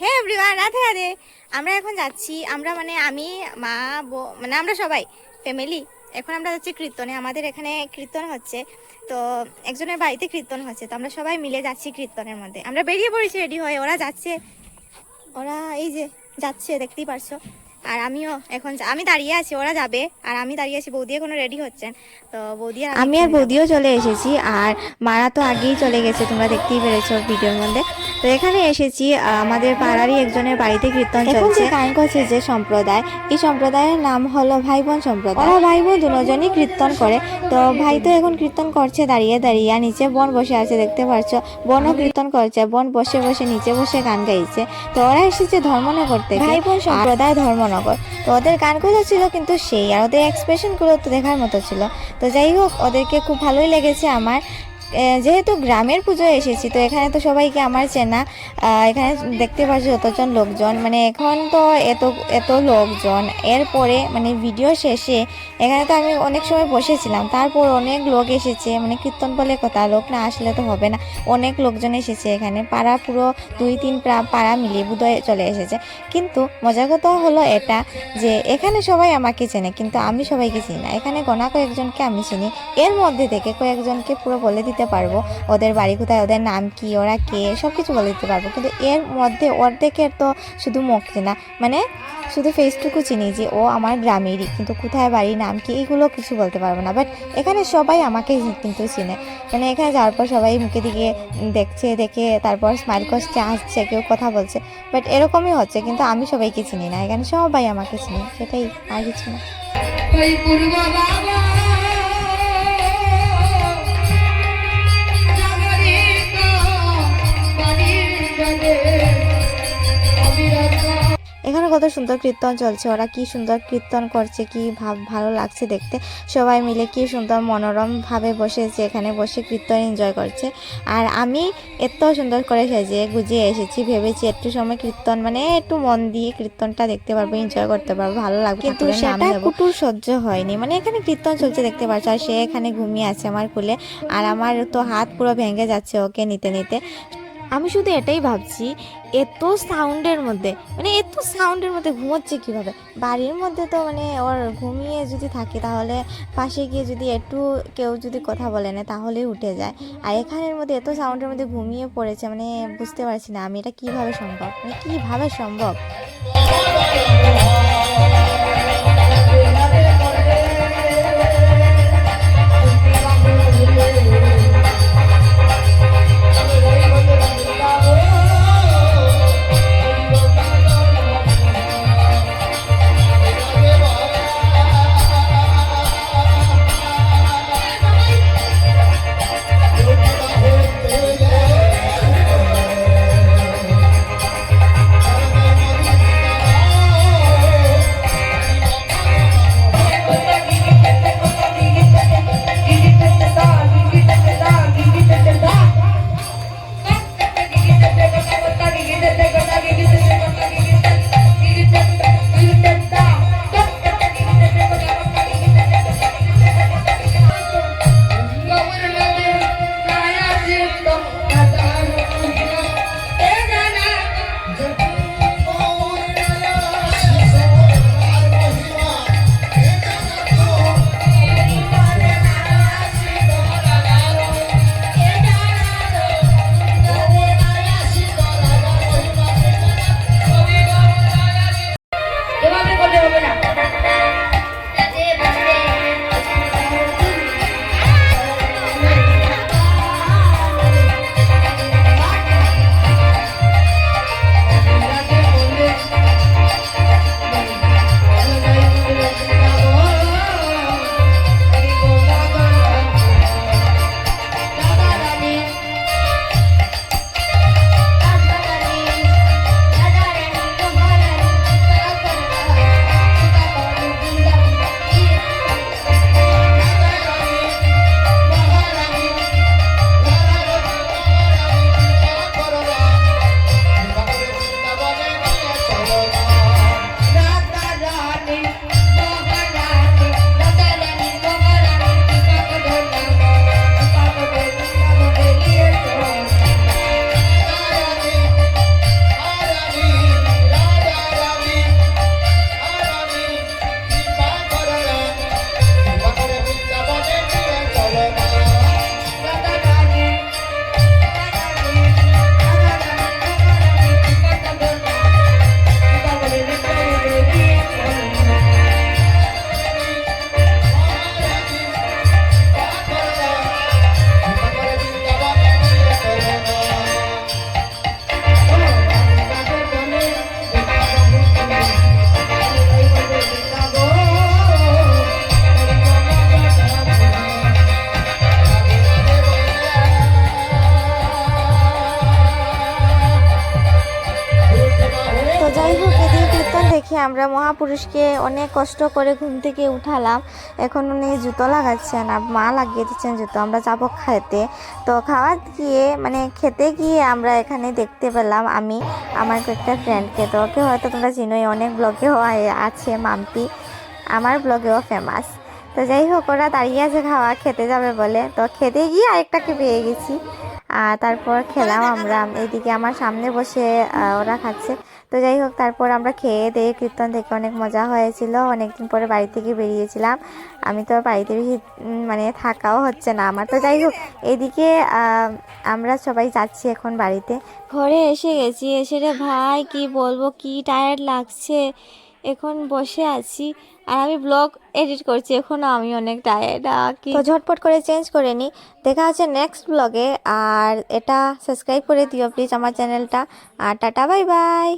হে everyone, Radhe Radhe. আমরা এখন যাচ্ছি, আমরা মানে আমি মা মানে আমরা সবাই ফ্যামিলি এখন আমরা যাচ্ছি কীর্তনে। আমাদের এখানে কীর্তন হচ্ছে, তো একজনের বাড়িতে কীর্তন হচ্ছে, তো আমরা সবাই মিলে যাচ্ছি কীর্তনের মধ্যে। আমরা বেরিয়ে পড়েছি রেডি হয়ে, ওরা যাচ্ছে, ওরা এই যে যাচ্ছে দেখতেই পারছো। আর আমিও এখন আমি দাঁড়িয়ে আছি, ওরা যাবে আর আমি দাঁড়িয়ে আছি। বৌদি এখনো রেডি হচ্ছেন, তো বৌদি আর আমি আর বৌদিও চলে এসেছি। আর মারা তো আগেই চলে গেছে, তোমরা দেখতেই পেরেছো ভিডিওর মধ্যে। তো এখানে এসেছি, আমাদের পাড়ারই একজনের বাড়িতে কীর্তন চলছে। গান করছে যে সম্প্রদায়, এই সম্প্রদায়ের নাম হলো ভাই বোন সম্প্রদায়। ওরা ভাই বোন দুজনই কীর্তন করে। তো ভাই তো এখন কীর্তন করছে দাঁড়িয়ে দাঁড়িয়ে, আর নিচে বোন বসে আছে দেখতে পারছো। বোনও কীর্তন করছে, বোন বসে বসে নিচে বসে গান গাইছে। তো ওরা এসেছে ধর্মনগর থেকে, ভাই বোন সম্প্রদায় ধর্মনগর। তো ওদের গানগুলো ছিল কিন্তু সেই, আর ওদের এক্সপ্রেশনগুলো তো দেখার মতো ছিল। তো যাই হোক, ওদেরকে খুব ভালোই লেগেছে আমার। যেহেতু গ্রামের পুজো এসেছি, তো এখানে তো সবাইকে আমার চেনা। এখানে দেখতে পাচ্ছি যতজন লোকজন, মানে এখন তো এত এত লোকজন। এরপরে মানে ভিডিও শেষে এখানে তো আমি অনেক সময় বসেছিলাম, তারপর অনেক লোক এসেছে। মানে কীর্তন বলে কথা, লোক না আসলে তো হবে না। অনেক লোকজন এসেছে এখানে, পাড়া পুরো 2-3 পাড়া মিলিয়ে বোধহয় চলে এসেছে। কিন্তু মজার কথা হলো এটা যে এখানে সবাই আমাকে চেনে, কিন্তু আমি সবাইকে চিনি না। এখানে গোনা কয়েকজনকে আমি চিনি, এর মধ্যে থেকে কয়েকজনকে পুরো বলে দিতে পারবো ওদের বাড়ি কোথায়, ওদের নাম কি, ওরা কে, সব কিছু বলে দিতে পারবো। কিন্তু এর মধ্যে অর্ধেকের তো শুধু মুখ চেনা, মানে শুধু ফেসটুকু চিনি যে ও আমার গ্রামেরই, কিন্তু কোথায় বাড়ি, নাম কি, এইগুলো কিছু বলতে পারবো না। বাট এখানে সবাই আমাকে কিন্তু চিনে। মানে এখানে যাওয়ার পর সবাই মুখে দিকে দেখছে, দেখে তারপর স্মাইল করছে, হাসছে, কেউ কথা বলছে। বাট এরকমই হচ্ছে, কিন্তু আমি সবাইকে চিনি না। এখানে সবাই আমাকে চিনি, সেটাই, আর কিছু না। এখানে কত সুন্দর কীর্তন চলছে, ওরা কি সুন্দর কীর্তন করছে, কি ভালো লাগছে দেখতে। সবাই মিলে কি সুন্দর মনোরমভাবে বসেছে, এখানে বসে কীর্তন এনজয় করছে। আর আমি এত সুন্দর করে সেজে গুজিয়ে এসেছি, ভেবেছি একটু সময় কীর্তন মানে একটু মন দিয়ে কীর্তনটা দেখতে পারবো, এনজয় করতে পারবো, ভালো লাগবে। কিন্তু সেটা কুটুর সহ্য হয়নি। মানে এখানে কীর্তন চলছে দেখতে পাচ্ছ, আর সে এখানে ঘুমিয়ে আছে আমার কোলে। আর আমার তো হাত পুরো ভেঙে যাচ্ছে ওকে নিতে নিতে। আমি শুধু এটাই ভাবছি, এত সাউন্ডের মধ্যে, মানে এত সাউন্ডের মধ্যে ঘুমোচ্ছে কীভাবে? বাড়ির মধ্যে তো মানে ওর ঘুমিয়ে যদি থাকে, তাহলে পাশে গিয়ে যদি একটু কেউ যদি কথা বলে না, তাহলেই উঠে যায়। আর এখানের মধ্যে এত সাউন্ডের মধ্যে ঘুমিয়ে পড়েছে, মানে বুঝতে পারছি না আমি এটা কীভাবে সম্ভব, মানে কীভাবে সম্ভব। দেখি আমরা মহাপুরুষকে অনেক কষ্ট করে ঘুম থেকে উঠালাম, এখন উনি জুতো লাগাচ্ছেন আর মা লাগিয়ে দিচ্ছেন জুতো। আমরা যাবো খেতে, তো খাওয়া গিয়ে মানে খেতে গিয়ে আমরা এখানে দেখতে পেলাম আমি আমার একটা ফ্রেন্ডকে, তো ওকে হয়তো তোমরা চিনোই, অনেক ব্লগেও আছে মাম্পি, আমার ব্লগেও ফেমাস। তো যাই হোক ওরা দাঁড়িয়ে আছে খাওয়া খেতে যাবে বলে, তো খেতে গিয়ে আরেকটাকে পেয়ে গেছি। তারপর খেলাম আমরা, এইদিকে আমার সামনে বসে ওরা খাচ্ছে। তো যাই হোক তারপর আমরা খেয়ে দিয়ে কীর্তন থেকে অনেক মজা হয়েছিল, অনেকদিন পরে বাড়ি থেকে বেরিয়েছিলাম। আমি তো বাড়িতে বেশি মানে থাকাও হচ্ছে না আমার। তো যাই হোক এইদিকে আমরা সবাই যাচ্ছি এখন বাড়িতে। ঘরে এসে গেছি, এসে রে ভাই কি বলবো, কি টায়ার্ড লাগছে। এখন বসে আছি আর আমি ব্লগ এডিট করছি, এখনও আমি অনেক টায়ার্ড। তো ঝটপট করে চেঞ্জ করে নিই, দেখা হচ্ছে নেক্সট ব্লগে। আর এটা সাবস্ক্রাইব করে দিও প্লিজ আমার চ্যানেলটা। আর টাটা বাই বাই।